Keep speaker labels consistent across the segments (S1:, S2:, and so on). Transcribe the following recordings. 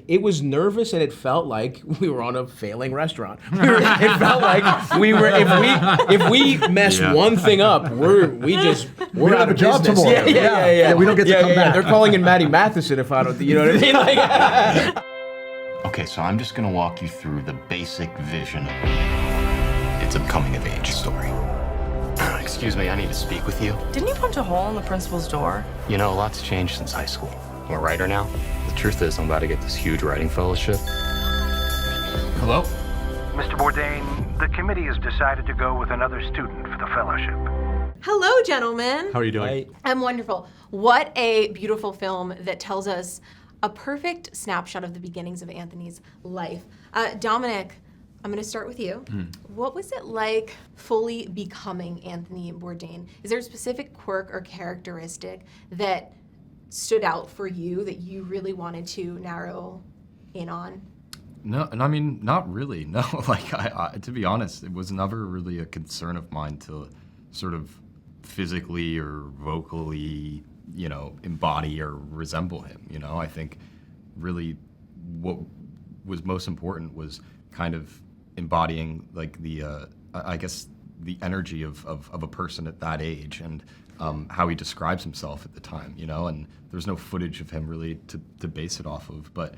S1: it was nervous, and it felt like we were on a failing restaurant. It felt like we were, if we mess one thing up, we're out of
S2: job
S1: business.
S2: tomorrow.
S1: Yeah.
S2: We don't get to come back.
S1: They're calling in Maddie Matheson if I don't, you know what I mean? Like,
S3: Okay, so I'm just gonna walk you through the basic vision. It's a coming-of-age story. Excuse me, I need to speak with you.
S4: Didn't you punch a hole in the principal's door?
S3: You know, a lot's changed since high school. I'm a writer now. The truth is, I'm about to get this huge writing fellowship. Hello?
S5: Mr. Bourdain, the committee has decided to go with another student for the fellowship.
S6: Hello, gentlemen.
S2: How are you doing?
S6: I'm wonderful. What a beautiful film that tells us a perfect snapshot of the beginnings of Anthony's life. Dominic, I'm going to start with you. What was it like fully becoming Anthony Bourdain? Is there a specific quirk or characteristic that stood out for you that you really wanted to narrow in on?
S7: No, and I mean, not really. No, like, I to be honest, it was never really a concern of mine to sort of physically or vocally, you know, embody or resemble him. You know, I think really what was most important was kind of embodying like the, I guess, the energy of a person at that age and how he describes himself at the time, you know, and there's no footage of him really to base it off of, but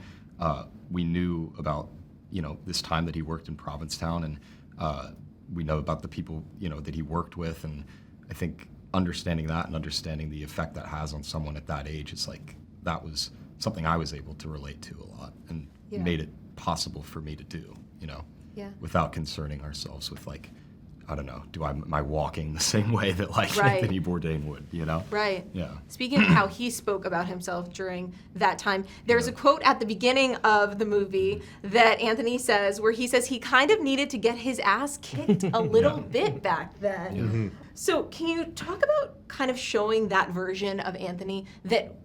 S7: we knew about, you know, this time that he worked in Provincetown, and we know about the people, you know, that he worked with, and I think understanding that and understanding the effect that has on someone at that age, it's like that was something I was able to relate to a lot and made it possible for me to do, you know, without concerning ourselves with like, I don't know, am I walking the same way that like Anthony Bourdain would, you know?
S6: Right.
S7: Yeah.
S6: Speaking of how he spoke about himself during that time, there's a quote at the beginning of the movie that Anthony says where he says he kind of needed to get his ass kicked a little bit back then. So can you talk about kind of showing that version of Anthony that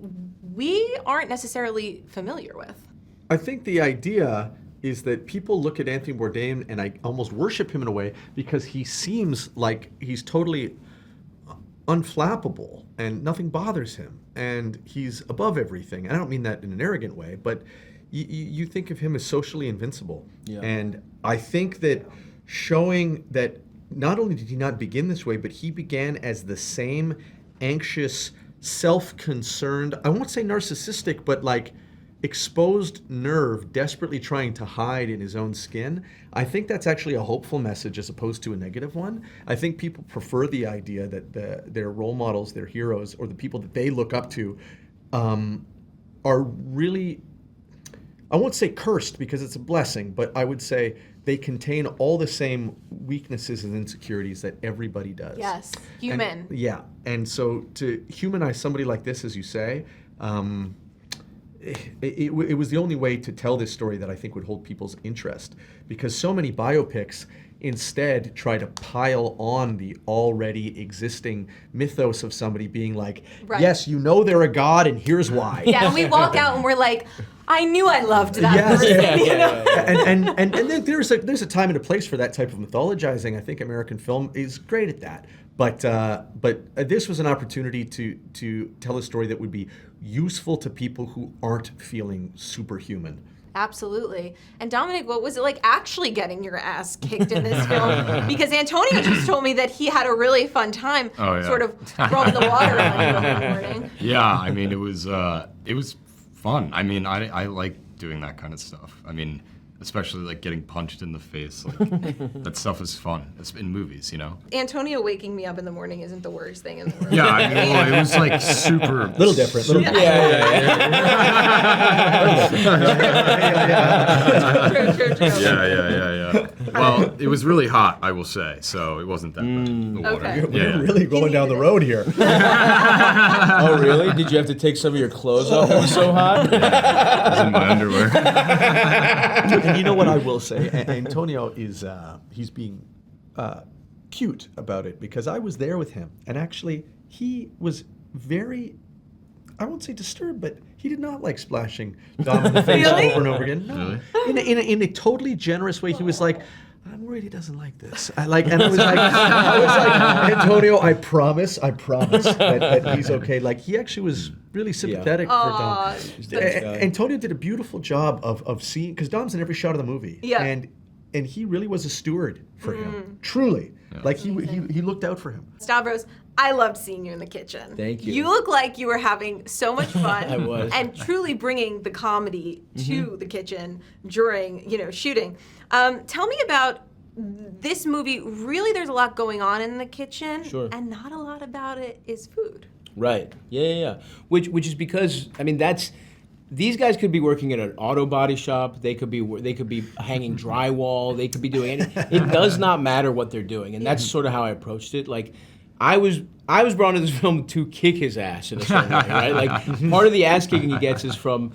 S6: we aren't necessarily familiar with?
S2: I think the idea is that people look at Anthony Bourdain and I almost worship him in a way because he seems like he's totally unflappable and nothing bothers him and he's above everything. And I don't mean that in an arrogant way, but you think of him as socially invincible. Yeah. And I think that showing that not only did he not begin this way, but he began as the same anxious, self-concerned, I won't say narcissistic, but like exposed nerve desperately trying to hide in his own skin. I think that's actually a hopeful message as opposed to a negative one. I think people prefer the idea that their role models, their heroes, or the people that they look up to are really, I won't say cursed because it's a blessing, but I would say they contain all the same weaknesses and insecurities that everybody does.
S6: Yes, human.
S2: And so to humanize somebody like this, as you say, it was the only way to tell this story that I think would hold people's interest, because so many biopics instead try to pile on the already existing mythos of somebody being like, yes, you know they're a god and here's why.
S6: Yeah, and we walk out and we're like, I knew I loved that person. You know?
S2: And then there's a time and a place for that type of mythologizing. I think American film is great at that. But this was an opportunity to tell a story that would be useful to people who aren't feeling superhuman.
S6: Absolutely. And Dominic, what was it like actually getting your ass kicked in this film? Because Antonio just told me that he had a really fun time sort of throwing the water on you in the morning.
S7: Yeah, I mean, it was fun. I mean, I like doing that kind of stuff. I mean, especially like getting punched in the face. Like that stuff is fun. It's in movies, you know.
S6: Antonio waking me up in the morning isn't the worst thing in the world.
S7: Yeah, I mean, well, it was like super.
S2: Little different.
S6: True.
S7: Yeah. Well, it was really hot, I will say, so it wasn't that bad. The water.
S6: Okay.
S2: We're really going down the road here.
S1: Oh, really? Did you have to take some of your clothes off? It was so hot?
S7: I was in my underwear.
S2: And you know what I will say? Antonio is, he's being cute about it, because I was there with him, and actually he was very, I won't say disturbed, but he did not like splashing Dom in the face over and over again. No. Really? In a totally generous way. He was like, I'm worried he doesn't like this. I was like, Antonio, I promise that he's okay. Like, he actually was really sympathetic for Dom. Antonio did a beautiful job of seeing, because Dom's in every shot of the movie.
S6: Yeah.
S2: And he really was a steward for him, truly. Yeah. Like, he looked out for him.
S6: Stavros, I loved seeing you in the kitchen.
S1: Thank you.
S6: You look like you were having so much fun.
S1: I was.
S6: And truly bringing the comedy to the kitchen during, shooting. Tell me about this movie. Really, there's a lot going on in the kitchen.
S1: Sure.
S6: And not a lot about it is food.
S1: Right. Yeah. Which is because, these guys could be working in an auto body shop. They could be hanging drywall. They could be doing anything. It does not matter what they're doing, and that's sort of how I approached it. Like, I was brought into this film to kick his ass in a certain way, right? Like, part of the ass kicking he gets is from,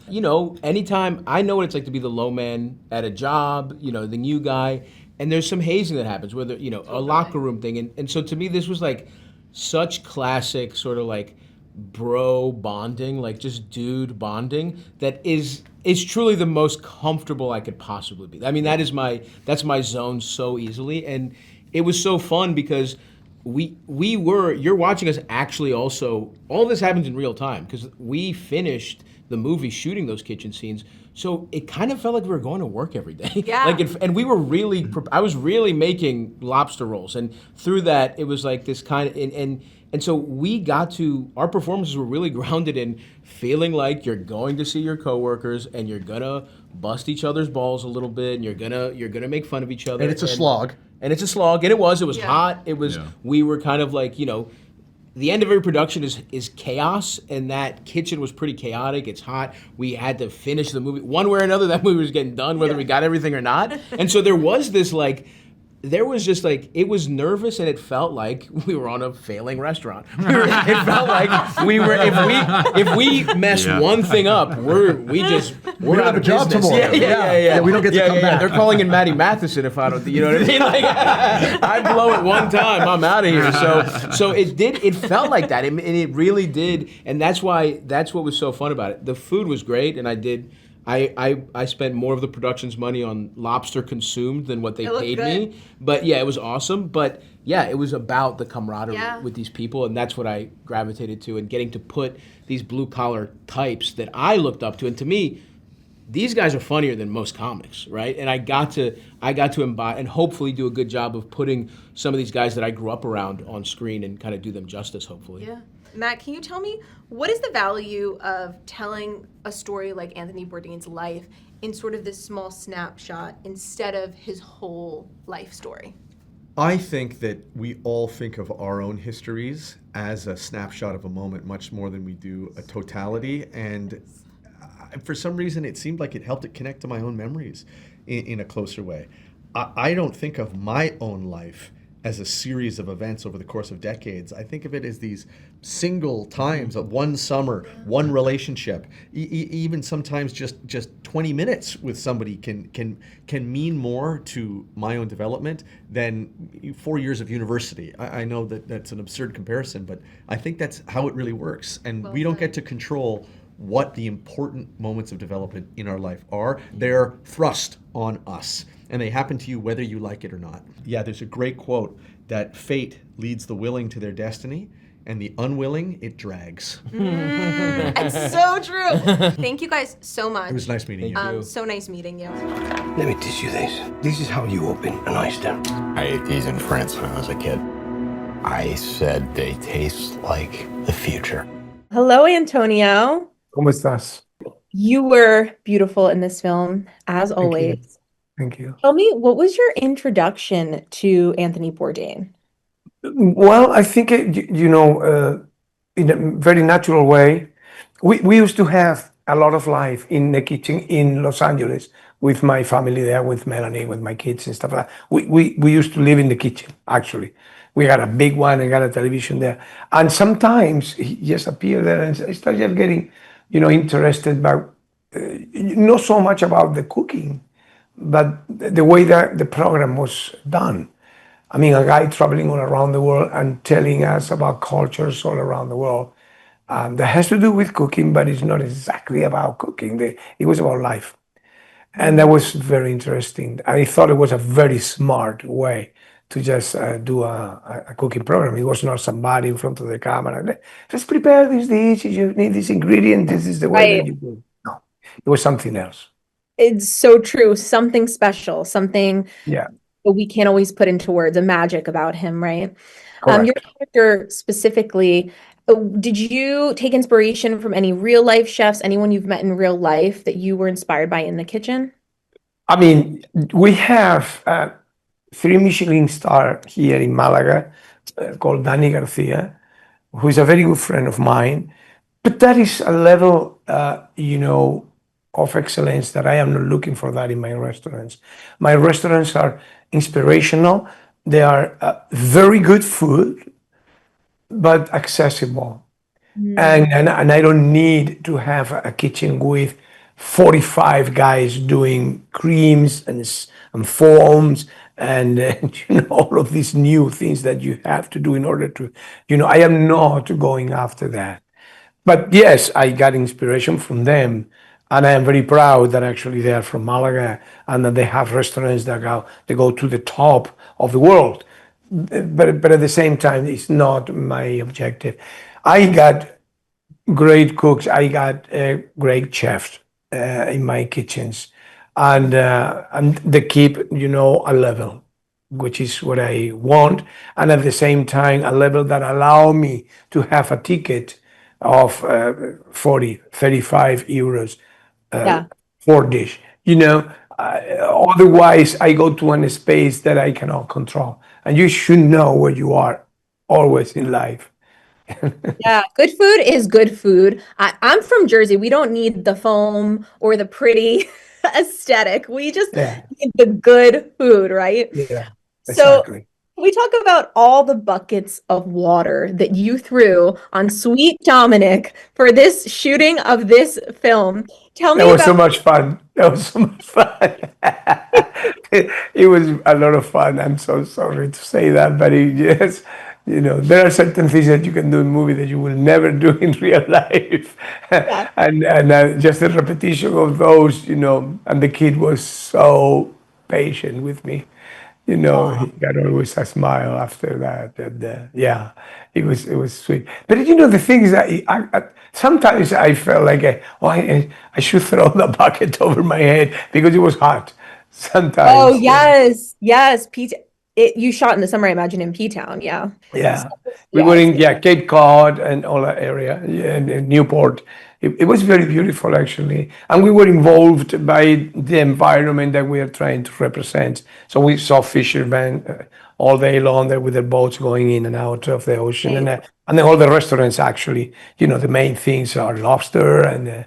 S1: anytime I know what it's like to be the low man at a job, the new guy, and there's some hazing that happens, whether a locker room thing, and so to me this was like such classic sort of like bro bonding, like just dude bonding, that is truly the most comfortable I could possibly be. That's my zone so easily, and it was so fun because you're watching us actually also, all this happens in real time because we finished the movie shooting those kitchen scenes, so it kind of felt like we were going to work every day.
S6: Yeah.
S1: And we were I was really making lobster rolls, and through that it was like this kind of, and so our performances were really grounded in feeling like you're going to see your coworkers and you're gonna bust each other's balls a little bit, and you're gonna make fun of each other.
S2: And it's a slog.
S1: And it's a slog, and it was hot. It was, we were kind of like, the end of every production is chaos, and that kitchen was pretty chaotic. It's hot. We had to finish the movie. One way or another, that movie was getting done, whether we got everything or not. And so there was this it was nervous, and it felt like we were on a failing restaurant. It felt like if we mess one thing up, we're out of
S2: job
S1: business.
S2: tomorrow.
S1: Yeah.
S2: We don't get to come back.
S1: They're calling in Maddie Matheson if I don't, you know what I mean? Like, I blow it one time, I'm out of here. So it felt like that, and it really did, and that's what was so fun about it. The food was great, and I spent more of the production's money on lobster consumed than what they paid me. But yeah, it was awesome. But yeah, it was about the camaraderie with these people, and that's what I gravitated to, and getting to put these blue collar types that I looked up to. And to me, these guys are funnier than most comics, right? And I got to embody and hopefully do a good job of putting some of these guys that I grew up around on screen and kind of do them justice, hopefully.
S6: Yeah. Matt, can you tell me, what is the value of telling a story like Anthony Bourdain's life in sort of this small snapshot instead of his whole life story?
S2: I think that we all think of our own histories as a snapshot of a moment much more than we do a totality. And for some reason, it seemed like it helped it connect to my own memories in a closer way. I don't think of my own life as a series of events over the course of decades. I think of it as these single times of one summer, one relationship. Even sometimes just 20 minutes with somebody can mean more to my own development than 4 years of university. I know that that's an absurd comparison, but I think that's how it really works. And we don't get to control what the important moments of development in our life are. They're thrust on us, and they happen to you whether you like it or not. Yeah, there's a great quote that fate leads the willing to their destiny, and the unwilling it drags.
S6: It's so true. Thank you guys so much.
S2: It was nice meeting you.
S6: So nice meeting you.
S8: Let me teach you this. This is how you open an oyster.
S3: I ate these in France when I was a kid. I said they taste like the future.
S9: Hello, Antonio.
S10: ¿Cómo estás?
S9: You were beautiful in this film, as always.
S10: Thank you.
S9: Tell me, what was your introduction to Anthony Bourdain?
S10: Well, I think, in a very natural way, we used to have a lot of life in the kitchen in Los Angeles with my family there, with Melanie, with my kids and stuff like that. We used to live in the kitchen, actually. We had a big one and got a television there. And sometimes he just appeared there and I started getting, interested by, not so much about the cooking, but the way that the program was done. I mean, a guy traveling all around the world and telling us about cultures all around the world. That has to do with cooking, but it's not exactly about cooking. It was about life. And that was very interesting. I thought it was a very smart way to just do a cooking program. It was not somebody in front of the camera. Let's prepare this dish. You need this ingredient. This is the way that you do it. No, it was something else.
S9: It's so true. Something special, something
S10: Yeah,
S9: that we can't always put into words, a magic about him, right? Your
S10: correct.
S9: character specifically, did you take inspiration from any real life chefs, anyone you've met in real life that you were inspired by in the kitchen?
S10: I mean, we have 3 Michelin star here in Malaga called Dani Garcia, who is a very good friend of mine. But that is a level, of excellence that I am not looking for that in my restaurants. My restaurants are inspirational. They are very good food, but accessible. And I don't need to have a kitchen with 45 guys doing creams and foams and all of these new things that you have to do in order to, I am not going after that. But yes, I got inspiration from them, and I am very proud that actually they are from Malaga and that they have restaurants that go to the top of the world. But at the same time, it's not my objective. I got great cooks. I got great chefs in my kitchens, and they keep a level, which is what I want, and at the same time a level that allow me to have a ticket of 40, 35 euros
S9: Yeah.
S10: for dish. Otherwise I go to a space that I cannot control, and you should know where you are always in life.
S9: Yeah, good food is good food. I'm from Jersey. We don't need the foam or the pretty aesthetic. We just
S10: Yeah,
S9: need the good food, right?
S10: yeah,
S9: So
S10: exactly.
S9: we talk about all the buckets of water that you threw on sweet Dominic for this shooting of this film. Tell
S10: That
S9: me
S10: was so
S9: about,
S10: much fun. That was so much fun. It was a lot of fun. I'm so sorry to say that, but yes, there are certain things that you can do in movie that you will never do in real life,
S9: yeah.
S10: and just the repetition of those, and the kid was so patient with me. He got always a smile after that, and yeah, it was sweet. But the thing is that sometimes I felt like I should throw the bucket over my head because it was hot.
S9: Oh,
S10: Sometimes, yeah,
S9: yes, yes. You shot in the summer, I imagine, in P-Town. Yeah.
S10: yeah. We were
S9: Yes.
S10: in Cape Cod and all that area, yeah, and Newport. It was very beautiful actually, and we were involved by the environment that we are trying to represent. So we saw fishermen all day long there with their boats going in and out of the ocean, and then all the restaurants actually. The main things are lobster, and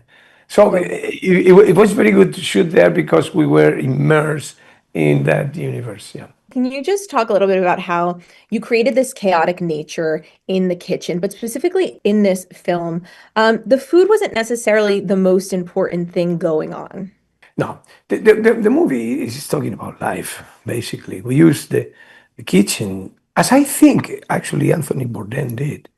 S10: so it was very good to shoot there because we were immersed in that universe. Yeah.
S9: Can you just talk a little bit about how you created this chaotic nature in the kitchen, but specifically in this film, the food wasn't necessarily the most important thing going on.
S10: No, the movie is talking about life, basically. We use the kitchen, as I think actually Anthony Bourdain did,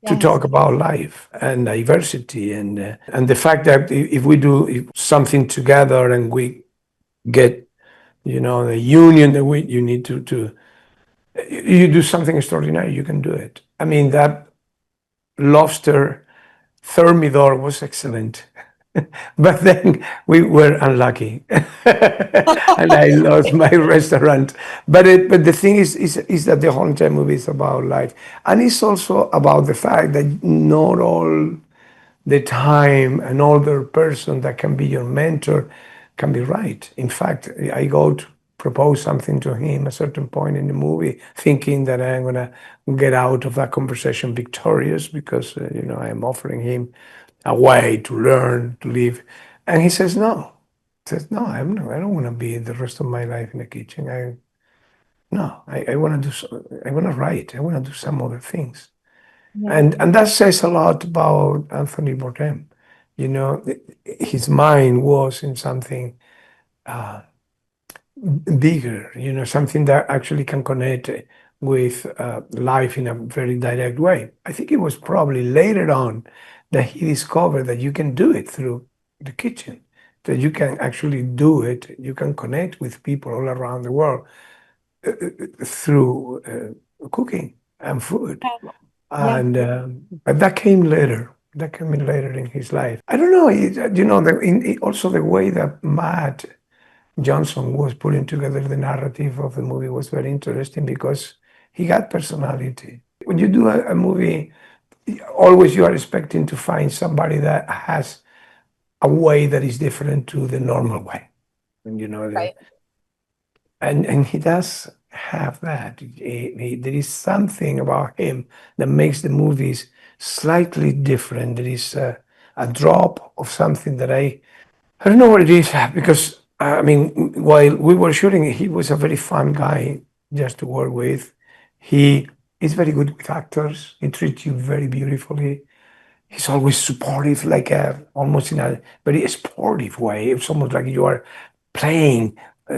S10: to
S9: Yes.
S10: talk about life and diversity, and the fact that if we do something together and we get, the union that you need to you do something extraordinary, you can do it. I mean, that lobster thermidor was excellent. But then we were unlucky, and I lost my restaurant. But the thing is that the whole entire movie is about life, and it's also about the fact that not all the time an older person that can be your mentor can be right. In fact, I go to propose something to him at a certain point in the movie, thinking that I'm gonna get out of that conversation victorious because I am offering him a way to learn to live, and he says no. He says no. I don't want to be the rest of my life in the kitchen. I want to do. I want to write. I want to do some other things. And that says a lot about Anthony Bourdain. His mind was in something bigger, something that actually can connect with life in a very direct way. I think it was probably later on that he discovered that you can do it through the kitchen. that you can actually do it. You can connect with people all around the world through cooking and food. And but that came later. That came in later in his life. I don't know. Also the way that Matt Johnson was putting together the narrative of the movie was very interesting because he got personality. When you do a movie, always you are expecting to find somebody that has a way that is different to the normal way. And
S9: Right.
S10: and he does have that. There is something about him that makes the movies slightly different. There is a drop of something that I don't know what it is because I mean, while we were shooting, he was a very fun guy just to work with. He is very good with actors. He treats you very beautifully. He's always supportive, like almost in a very sportive way. It's almost like you are playing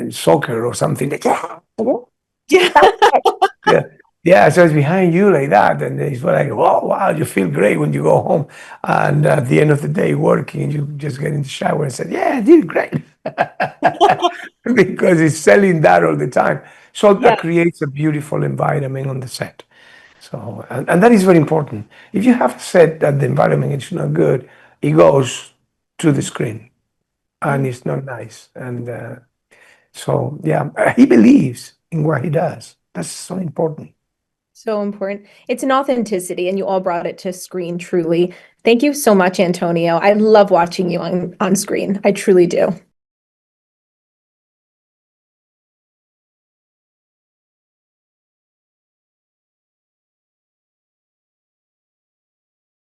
S10: soccer or something. Like,
S9: Yeah.
S10: yeah, yeah. So it's behind you like that, and it's like, oh wow, you feel great when you go home, and at the end of the day, working, you just get in the shower and say, yeah, I did great, because he's selling that all the time. So that creates a beautiful environment on the set. So and that is very important. If you have a set that the environment is not good, it goes to the screen, and it's not nice. And so yeah, he believes in what he does. That's so important.
S9: So important. It's an authenticity, and you all brought it to screen truly. Thank you so much, Antonio. I love watching you on screen. I truly do.